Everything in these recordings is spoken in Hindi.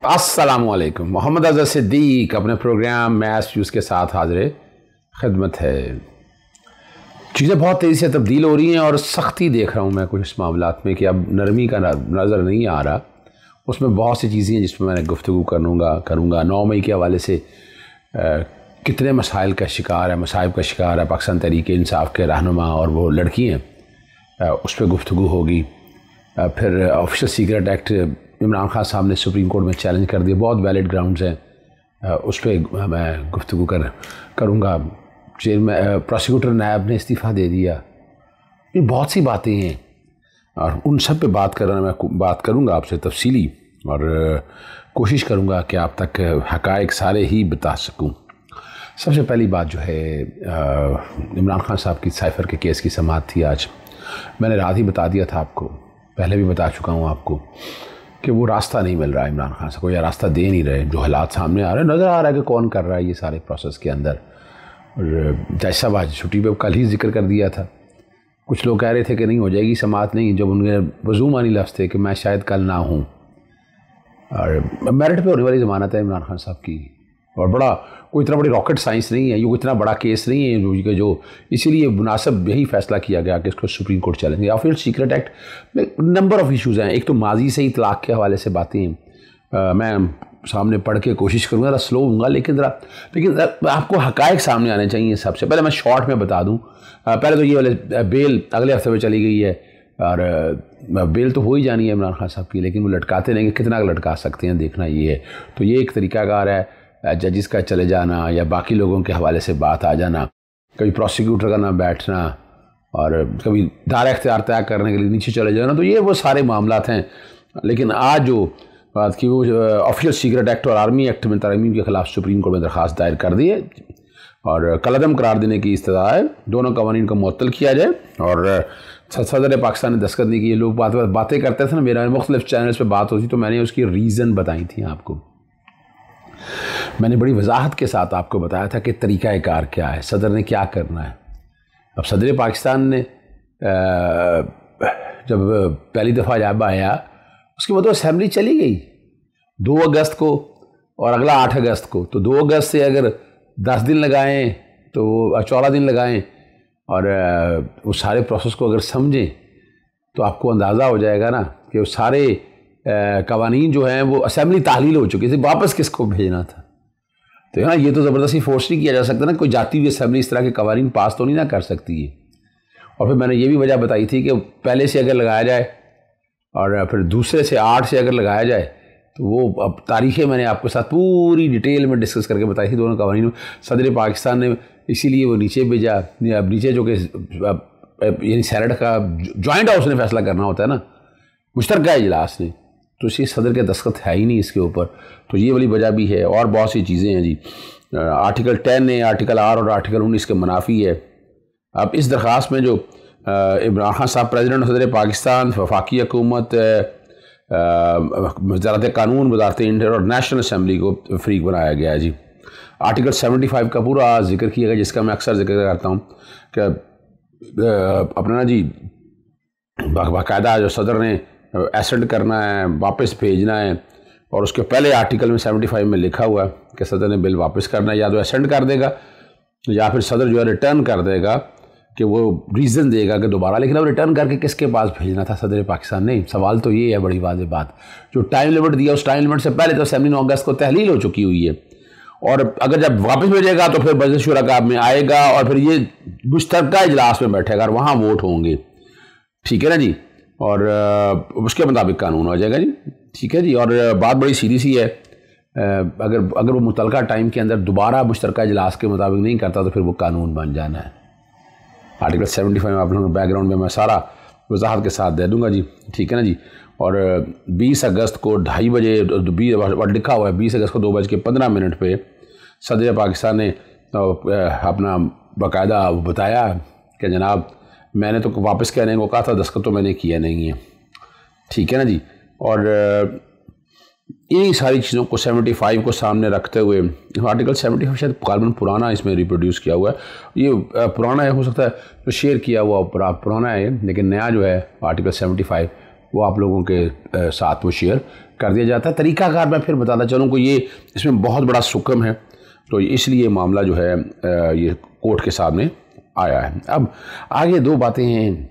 अस्सलामुअलैकुम। मोहम्मद अज़हर सिद्दीक अपने प्रोग्राम मैथ्स व्यूज़ के साथ हाज़िर खिदमत है। चीज़ें बहुत तेज़ी से तब्दील हो रही हैं और सख्ती देख रहा हूँ मैं कुछ इस मामलात में कि अब नरमी का नज़र नहीं आ रहा। उसमें बहुत सी चीज़ें हैं जिसमें मैंने गुफ्तगू करूँगा। 9 मई के हवाले से कितने मसाइल का शिकार है, मसाइब का शिकार है पाकिस्तान तहरीक-ए-इंसाफ के रहनुमा और वो लड़की हैं, उस पर गुफ्तगू होगी। फिर official secret act Imran Khan साहब ने सुप्रीम कोर्ट में चैलेंज कर दिया, बहुत वैलिड ग्राउंड्स हैं, उस पर मैं गुफ्तगू करूँगा। चेयरमैन प्रोसिक्यूटर नायब ने इस्तीफ़ा दे दिया। ये बहुत सी बातें हैं और उन सब पे मैं बात करूँगा आपसे तफसीली, और कोशिश करूँगा कि आप तक हक़ाइक़ सारे ही बता सकूँ। सबसे पहली बात जो है, इमरान खान साहब की साइफ़र के केस की समाअत थी आज। मैंने रात ही बता दिया था आपको, पहले भी बता चुका हूँ आपको कि वो रास्ता नहीं मिल रहा है इमरान खान साहब को, या रास्ता दे नहीं रहे। जो हालात सामने आ रहे हैं, नज़र आ रहा है कि कौन कर रहा है ये सारे प्रोसेस के अंदर। और जज साहब आज छुट्टी पे कल ही जिक्र कर दिया था। कुछ लोग कह रहे थे कि नहीं हो जाएगी समाअत, नहीं, जब उनके वजूमानी लफ्ज़ थे कि मैं शायद कल ना हूँ। और मेरिट पे होने वाली ज़मानत है इमरान खान साहब की, और बड़ा कोई इतना बड़ी रॉकेट साइंस नहीं है, ये कोई इतना बड़ा केस नहीं है जो इसीलिए मुनासिब यही फैसला किया गया कि इसको सुप्रीम कोर्ट चैलेंज। या फिर सीक्रेट एक्ट में नंबर ऑफ़ इशूज़ हैं। एक तो माजी से ही तलाक़ के हवाले से बातें हैं, मैं सामने पढ़ के कोशिश करूँगा, ज़रा स्लो होऊंगा, लेकिन आपको हक़ाइक़ सामने आने चाहिए। सबसे पहले मैं शॉर्ट में बता दूँ, पहले तो ये वाले बेल अगले हफ्ते में चली गई है, और बेल तो हो ही जानी है इमरान खान साहब की, लेकिन वो लटकाते नहीं, कितना लटका सकते हैं देखना ये है। तो ये एक तरीक़ाकार है, जजिस का चले जाना या बाकी लोगों के हवाले से बात आ जाना, कभी प्रोसिक्यूटर का ना बैठना और कभी दायरा इख्तियार तय करने के लिए नीचे चले जाना, तो ये वो सारे मामलात हैं। लेकिन आज जो बात की, वो ऑफिशियल सीक्रेट एक्ट और आर्मी एक्ट में तरमीम के ख़िलाफ़ सुप्रीम कोर्ट में दरख्वास्त दायर कर दी है और कलअदम करार देने की इस्तदा है। दोनों कवानीन को मुअत्तल किया जाए, और सदर पाकिस्तान ने दस्तखत नहीं किए। लोग बातें करते थे ना, मेरा मुख्तलिफ चैनल्स पर बात होती, तो मैंने उसकी रीज़न बताई थी आपको। मैंने बड़ी वजाहत के साथ आपको बताया था कि तरीक़ाकार क्या है, सदर ने क्या करना है। अब सदर पाकिस्तान ने जब पहली दफ़ा जब आया, उसके बाद तो असम्बली चली गई 2 अगस्त को और अगला 8 अगस्त को। तो 2 अगस्त से अगर 10 दिन लगाएं तो 14 दिन लगाएं, और उस सारे प्रोसेस को अगर समझें तो आपको अंदाज़ा हो जाएगा ना कि वो सारे कवानीन जो हैं वो असम्बली ताहलील हो चुकी थी, वापस किसको भेजना था। तो हाँ, ये तो ज़बरदस्ती फोर्स नहीं किया जा सकता ना, कोई जाती हुई असम्बली इस तरह के कवानीन पास तो नहीं ना कर सकती है। और फिर मैंने ये भी वजह बताई थी कि पहले से अगर लगाया जाए और फिर दूसरे से 8 से अगर लगाया जाए, तो वो अब तारीखें मैंने आपके साथ पूरी डिटेल में डिस्कस करके बताई थी दोनों कवानीन में। सदर पाकिस्तान ने इसीलिए वो नीचे भेजा। अब नीचे जो कि यानी सेनेट का जॉइंट हाउस ने फैसला करना होता है ना, मुश्तरका इजलास ने, तो इसी सदर के दस्तखत है ही नहीं इसके ऊपर। तो ये वाली वजह भी है, और बहुत सी चीज़ें हैं जी। आर्टिकल 10 है, आर्टिकल R और आर्टिकल 19 के मुनाफी है। अब इस दरख्वास्त में जो इमरान खान साहब प्रेसिडेंट सदर पाकिस्तान, वफाकी हुकूमत, वज़ारत कानून, वज़ारत इंटर और नेशनल असम्बली को फ़रीक बनाया गया है जी। आर्टिकल 75 का पूरा जिक्र किया गया, जिसका मैं अक्सर जिक्र करता हूँ कि अपना ना जी बाकायदा जो सदर ने एसेंड करना है, वापस भेजना है, और उसके पहले आर्टिकल में 75 में लिखा हुआ है कि सदर ने बिल वापस करना है, या तो एसेंड कर देगा या फिर सदर जो है रिटर्न कर देगा, कि वो रीज़न देगा कि दोबारा। लेकिन अब रिटर्न करके किसके पास भेजना था सदर पाकिस्तान ने? सवाल तो ये है, बड़ी वाज़ेह बात। जो टाइम लिमिट दिया, उस टाइम लिमिट से पहले तो असेंबली 9 अगस्त को तहलील हो चुकी हुई है, और अगर जब वापस भेजेगा तो फिर बजट शुरा में आएगा और फिर ये मुश्तरका इजलास में बैठेगा और वहाँ वोट होंगे, ठीक है ना जी, और उसके मुताबिक कानून हो जाएगा जी, ठीक है जी। और बात बड़ी सीधी सी है, अगर वो मुतलका टाइम के अंदर दोबारा मुश्तरका इजलास के मुताबिक नहीं करता तो फिर वो कानून बन जाना है। आर्टिकल 75 में आप लोगों बैकग्राउंड में मैं सारा वजाहत के साथ दे दूंगा जी, ठीक है ना जी। और 20 अगस्त को 2:30 बजे लिखा हुआ है, 20 अगस्त को 2:15 पे सदर पाकिस्तान ने अपना बाकायदा बताया कि जनाब मैंने तो वापस कहने को कहा था, दस्तखत तो मैंने किया नहीं है, ठीक है ना जी। और इन्हीं सारी चीज़ों को 75 को सामने रखते हुए, आर्टिकल 75 शायद गालिबन पुराना इसमें रिप्रोड्यूस किया हुआ है, ये पुराना है, हो सकता है तो शेयर किया हुआ पुराना है, लेकिन नया जो है आर्टिकल 75 वो आप लोगों के साथ वो शेयर कर दिया जाता है। तरीक़ाकार मैं फिर बताता चलूँ कि ये इसमें बहुत बड़ा सुकम है, तो इसलिए मामला जो है ये कोर्ट के सामने आया है। अब आगे दो बातें हैं।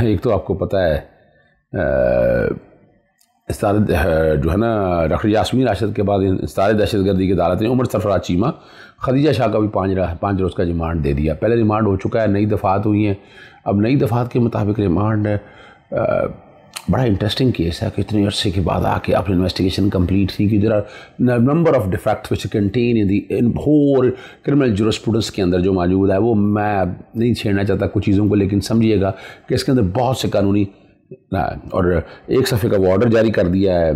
एक तो आपको पता है जो है ना डॉक्टर यास्मीन राशिद के बाद इंस्तार दहशतगर्दी की अदालत ने उमर सरफराज चीमा, खदीजा शाह का भी 5 रोज़ का रिमांड दे दिया। पहले रिमांड हो चुका है, नई दफ़ात हुई हैं। अब नई दफ़ात के मुताबिक रिमांड बड़ा इंटरेस्टिंग केस है कि इतने अरसे के बाद आके आपने इन्वेस्टिगेशन कंप्लीट थी कि there are number of defects which contain in whole criminal jurisprudence के अंदर जो मौजूद है, वो मैं नहीं छेड़ना चाहता कुछ चीज़ों को, लेकिन समझिएगा कि इसके अंदर बहुत से कानूनी और एक सफ़े का वो ऑर्डर जारी कर दिया है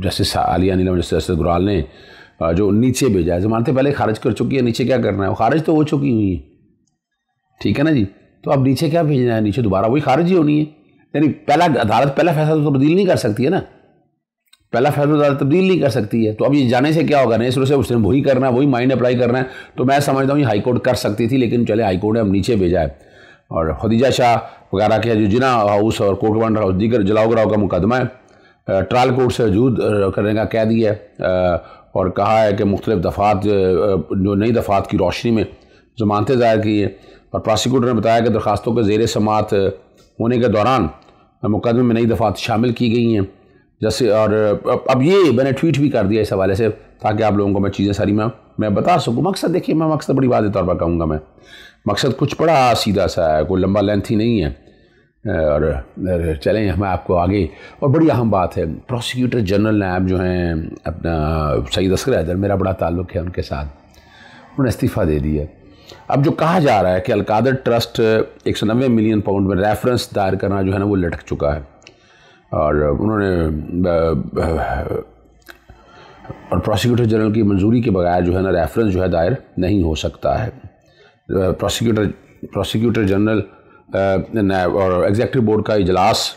जस्टिस आलिया नीलम, जस्टिस गुराल ने, जो नीचे भेजा है। ज़मानतें पहले खारिज कर चुकी है, नीचे क्या करना है, वो खारिज तो हो चुकी हुई है, ठीक है ना जी। तो अब नीचे क्या भेजना है, नीचे दोबारा वही खारिज ही होनी है। यानी अदालत पहला फैसला तो तब्दील नहीं कर सकती है ना, पहला फैसला अदालत तब्दील नहीं कर सकती है। तो अब ये जाने से क्या होगा, नए सिरे से उसने वही करना है, वही माइंड अप्लाई करना है। तो मैं समझता हूँ ये हाई कोर्ट कर सकती थी, लेकिन चले हाई कोर्ट ने अब नीचे भेजा है। और खदीजा शाह वगैरह के जो जिना हाउस और कोर्ट कमांडर हाउस दीगर जलाओ गिराव का मुकदमा है, ट्रायल कोर्ट से रजूद करने का कह दिया है और कहा है कि मुख्तलिफ दफ़ात जो नई दफ़ात की रोशनी में ज़मानतें दायर की हैं। और प्रोसिक्यूटर ने बताया कि दरखास्तों के ज़ेर समात होने के दौरान मुकदमे में नई दफ़ात शामिल की गई हैं। जैसे और अब ये मैंने ट्वीट भी कर दिया इस हवाले से, ताकि आप लोगों को मैं चीज़ें सारी मैं बता सकूँ। मकसद देखिए, मैं मकसद बड़ी वाज़ेह तौर पर कहूँगा, मैं मकसद कुछ बड़ा सीधा सा है, कोई लंबा लेंथ ही नहीं है। और चलें मैं आपको आगे, और बड़ी अहम बात है, प्रोसिक्यूटर जनरल नायब जो हैं अपना सईद असगर हैदर, मेरा बड़ा ताल्लुक़ है उनके साथ, उन्होंने इस्तीफ़ा दे दिया। अब जो कहा जा रहा है कि अलकादर ट्रस्ट 190 मिलियन पाउंड में रेफरेंस दायर करना जो है ना वो लटक चुका है, और उन्होंने और प्रोसिक्यूटर जनरल की मंजूरी के बगैर जो है ना रेफरेंस जो है दायर नहीं हो सकता है। प्रोसिक्यूटर जनरल और एग्जीक्यूटिव बोर्ड का इजलास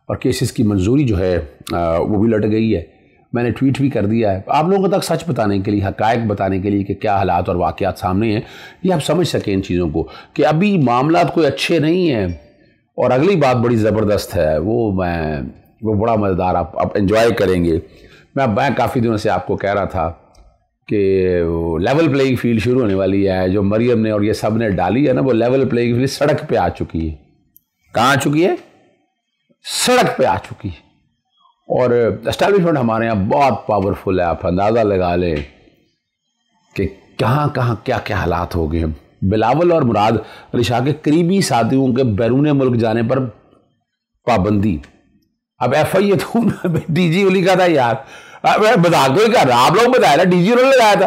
और केसेस की मंजूरी जो है वो भी लट गई है। मैंने ट्वीट भी कर दिया है आप लोगों तक सच बताने के लिए, हक़ाइक़ बताने के लिए कि क्या हालात और वाक़यात सामने हैं, ये आप समझ सकें इन चीज़ों को, कि अभी मामलात कोई अच्छे नहीं हैं। और अगली बात बड़ी ज़बरदस्त है, वो बड़ा मज़ेदार आप एंजॉय करेंगे। मैं काफ़ी दिनों से आपको कह रहा था कि लेवल प्लेइंग फील्ड शुरू होने वाली है, जो मरियम ने और ये सब ने डाली है ना, वो लेवल प्लेइंग फील्ड सड़क पे आ चुकी है। कहाँ आ चुकी है? सड़क पे आ चुकी है। और एस्टैब्लिशमेंट हमारे यहाँ बहुत पावरफुल है, आप अंदाज़ा लगा लें कि कहाँ कहाँ क्या क्या हालात हो गए हैं। बिलावल और मुराद अली शाह के करीबी साथियों के बैरून मुल्क जाने पर पाबंदी। अब FI तो DG उली का था यार, मजाक तो कर रहा, आप लोग बताया ना, DG उन्होंने लगाया था,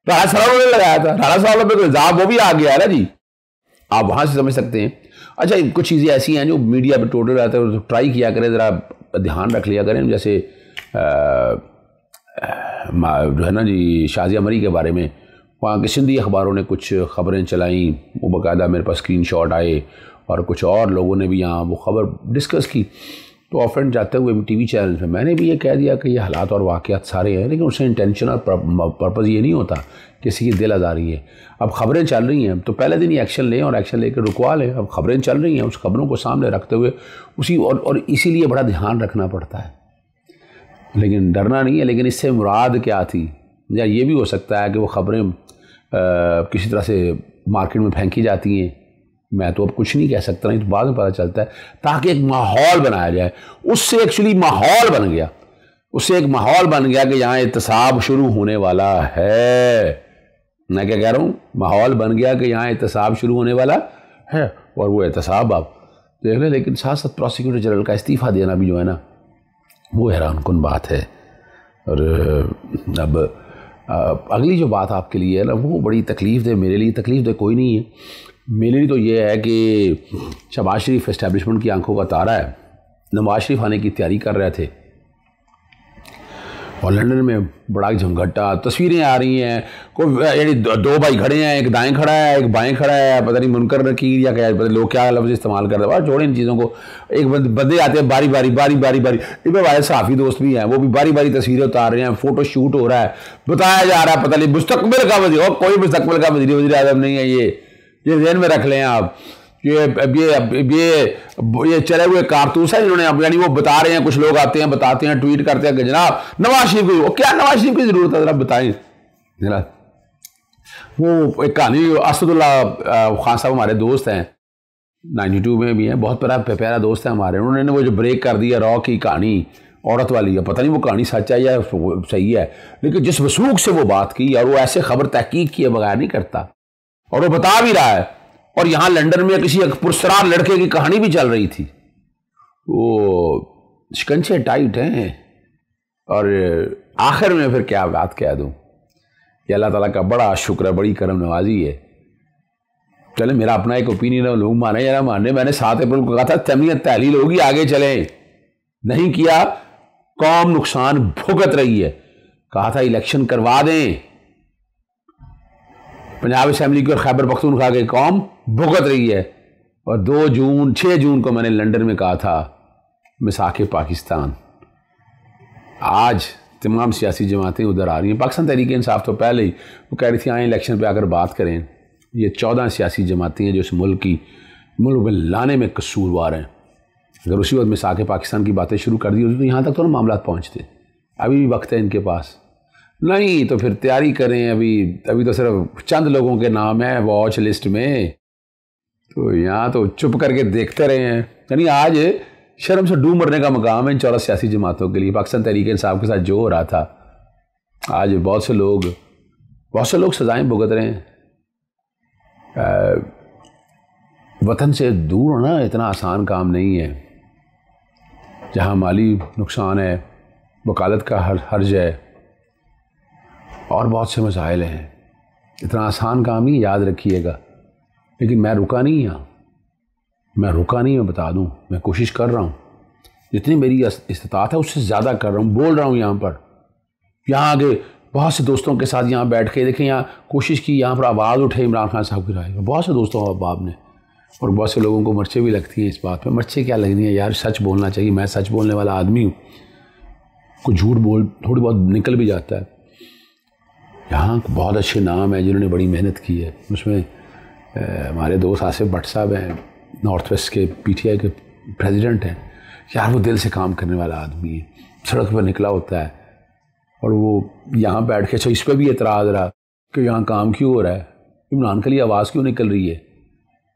राणा साहब ने लगाया था, राणा साहब पे इल्जाम वो भी आ गया है ना जी, आप वहाँ से समझ सकते हैं। अच्छा, कुछ चीज़ें ऐसी हैं जो मीडिया पे टोटल रहता है, तो ट्राई किया करें, ज़रा ध्यान रख लिया करें। जैसे जो है ना जी शाजिया मरी के बारे में वहाँ के सिंधी अखबारों ने कुछ ख़बरें चलाई, वो बाकायदा मेरे पास स्क्रीनशॉट आए, और कुछ और लोगों ने भी यहाँ वो ख़बर डिस्कस की। तो ऑफेंड जाते हुए TV चैनल पे मैंने भी ये कह दिया कि ये हालात और वाक़यात सारे हैं, लेकिन उससे इंटेंशन और पर्पज़ ये नहीं होता किसी की दिल आज़ारी है। अब ख़बरें चल रही हैं तो पहले दिन ही एक्शन लें, और एक्शन लेकर रुकवा लें। अब ख़बरें चल रही हैं, उस ख़बरों को सामने रखते हुए उसी और इसीलिए बड़ा ध्यान रखना पड़ता है, लेकिन डरना नहीं है। लेकिन इससे मुराद क्या थी, या ये भी हो सकता है कि वो ख़बरें किसी तरह से मार्केट में फेंकी जाती हैं, मैं तो अब कुछ नहीं कह सकता, नहीं तो बाद में पता चलता है, ताकि एक माहौल बनाया जाए। उससे एक्चुअली माहौल बन गया, उससे एक माहौल बन गया कि यहाँ एहतसाब शुरू होने वाला है। मैं क्या कह रहा हूँ, माहौल बन गया कि यहाँ एहतसाब शुरू होने वाला है, और वो एहतसाब आप देख लें। लेकिन साथ साथ प्रोसिक्यूटर जनरल का इस्तीफ़ा देना भी जो है ना वो हैरानकुन बात है। और अब अगली जो बात आपके लिए है ना वो बड़ी तकलीफ़ दे, मेरे लिए तकलीफ़ दे कोई नहीं है, मेरे लिए तो ये है कि शहबाज शरीफ एस्टैब्लिशमेंट की आंखों का तारा है। नवाज शरीफ आने की तैयारी कर रहे थे और लंदन में बड़ा झंझटा, तस्वीरें आ रही हैं, कोई यानी दो भाई खड़े हैं, एक दाएं खड़ा है एक बाएं खड़ा है, पता नहीं मुनकर नकीर या क्या, पता लोग क्या लफ्ज़ इस्तेमाल कर रहे हैं। छोड़े इन चीज़ों को, एक बंदे आते हैं बारी बारी इनमें हमारे साफ़ी दोस्त भी हैं, वो भी बारी बारी तस्वीरें उतार रहे हैं, फ़ोटो शूट हो रहा है, बताया जा रहा है पता नहीं मुस्तकबिल का वज़ीर, कोई मुस्तकबिल का वज़ीर आज़म नहीं है, ये ज़हन में रख लें आप। ये चले हुए कारतूस है इन्होंने, यानी वो बता रहे हैं, कुछ लोग आते हैं बताते हैं, ट्वीट करते हैं कि जनाब नवाज शरीफ को, क्या नवाज शरीफ की जरूरत है, जरा बताएं जरा। वो एक कहानी, असदुल्ला खान साहब हमारे दोस्त हैं, 92 में भी हैं, बहुत प्यारा दोस्त है हमारे, उन्होंने वो जो ब्रेक कर दिया रॉ की कहानी औरत वाली है, पता नहीं वो कहानी सच है या सही है, लेकिन जिस वसूख से वो बात की, और वो ऐसे खबर तहकीक किए बगैर नहीं करता, और वो बता भी रहा है, और यहाँ लंदन में किसी एक पुरस्कार लड़के की कहानी भी चल रही थी, वो शिकंजे टाइट हैं। और आखिर में फिर क्या बात कह दूँ, ये अल्लाह ताला का बड़ा शुक्र है, बड़ी करम नवाजी है। चले मेरा अपना एक ओपिनियन है, लोग माने या ना माने, मैंने 7 अप्रैल को कहा था तमीयत तहलील होगी, आगे चले, नहीं किया, कौम नुकसान भुगत रही है। कहा था इलेक्शन करवा दें, पंजाब असेंबली की और खैबर पख्तूनख्वा की कौम भुगत रही है। और 6 जून को मैंने लंदन में कहा था मिसाक पाकिस्तान। आज तमाम सियासी जमातें उधर आ रही हैं, पाकिस्तान तहरीक इंसाफ तो पहले ही वो कह रही थी आए इलेक्शन पे आकर बात करें। ये 14 सियासी जमातें हैं जो इस मुल्क में लाने में कसूरवार हैं। अगर उसी वक्त मिसाक पाकिस्तान की बातें शुरू कर दी होती तो यहाँ तक तो ना मामला पहुँचते, अभी भी वक्त है इनके पास, नहीं तो फिर तैयारी करें। अभी तो सिर्फ चंद लोगों के नाम है वॉच लिस्ट में, तो यहाँ तो चुप करके देखते रहे हैं। यानी आज शर्म से डूब मरने का मकाम है इन 14 सियासी जमातों के लिए। पाकिस्तान तहरीक इंसाफ के साथ जो हो रहा था, आज बहुत से लोग सजाएं भुगत रहे हैं। वतन से दूर होना इतना आसान काम नहीं है, जहाँ माली नुकसान है, वकालत का हर्ज है और बहुत से मसाइल हैं, इतना आसान काम ही याद रखिएगा। लेकिन मैं रुका नहीं यहाँ, मैं बता दूँ, मैं कोशिश कर रहा हूँ, जितनी मेरी इस्तिताअत है उससे ज़्यादा कर रहा हूँ, बोल रहा हूँ यहाँ पर। यहाँ आगे बहुत से दोस्तों के साथ यहाँ बैठ के देखें, यहाँ कोशिश की, यहाँ पर आवाज़ उठे इमरान खान साहब की राय में, बहुत से दोस्तों अहबाब ने, और बहुत से लोगों को मर्चे भी लगती हैं इस बात पे। मर्चे क्या लगनी है यार, सच बोलना चाहिए, मैं सच बोलने वाला आदमी हूँ, कुछ झूठ थोड़ी बहुत निकल भी जाता है। यहाँ बहुत अच्छे नाम हैं जिन्होंने बड़ी मेहनत की है, उसमें हमारे दोस्त आसिफ भट्ट साहब हैं, नॉर्थ वेस्ट के PTI के प्रेसिडेंट हैं। यार वो दिल से काम करने वाला आदमी है, सड़क पर निकला होता है, और वो यहाँ बैठ के अच्छा इस पर भी एतराज़ रहा कि यहाँ काम क्यों हो रहा है, इमरान के लिए आवाज़ क्यों निकल रही है।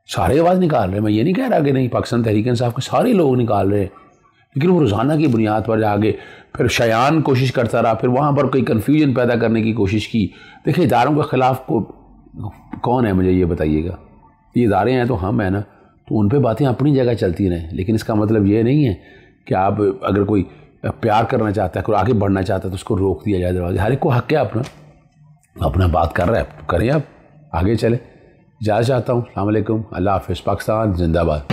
सारे आवाज़ निकाल रहे हैं, मैं ये नहीं कह रहा कि नहीं, पाकिस्तान तहरीक इंसाफ के सारे लोग निकाल रहे हैं, लेकिन वो रोज़ाना की बुनियाद पर जाके फिर शयान कोशिश करता रहा, फिर वहाँ पर कोई कन्फ्यूजन पैदा करने की कोशिश की। देखिए इदारों के ख़िलाफ़ कौन है मुझे ये बताइएगा, ये इदारे हैं तो हम हैं ना, तो उन पर बातें अपनी जगह चलती रहें, लेकिन इसका मतलब ये नहीं है कि आप अगर कोई प्यार करना चाहता है, कोई आगे बढ़ना चाहता है तो उसको रोक दिया जाए दरवाजे। हर एक को हक़ है अपना बात कर रहा है, करें आप आगे चले। जा चाहता हूँ। अस्सलाम वालेकुम, अल्लाह हाफ़िज़, पाकिस्तान जिंदाबाद।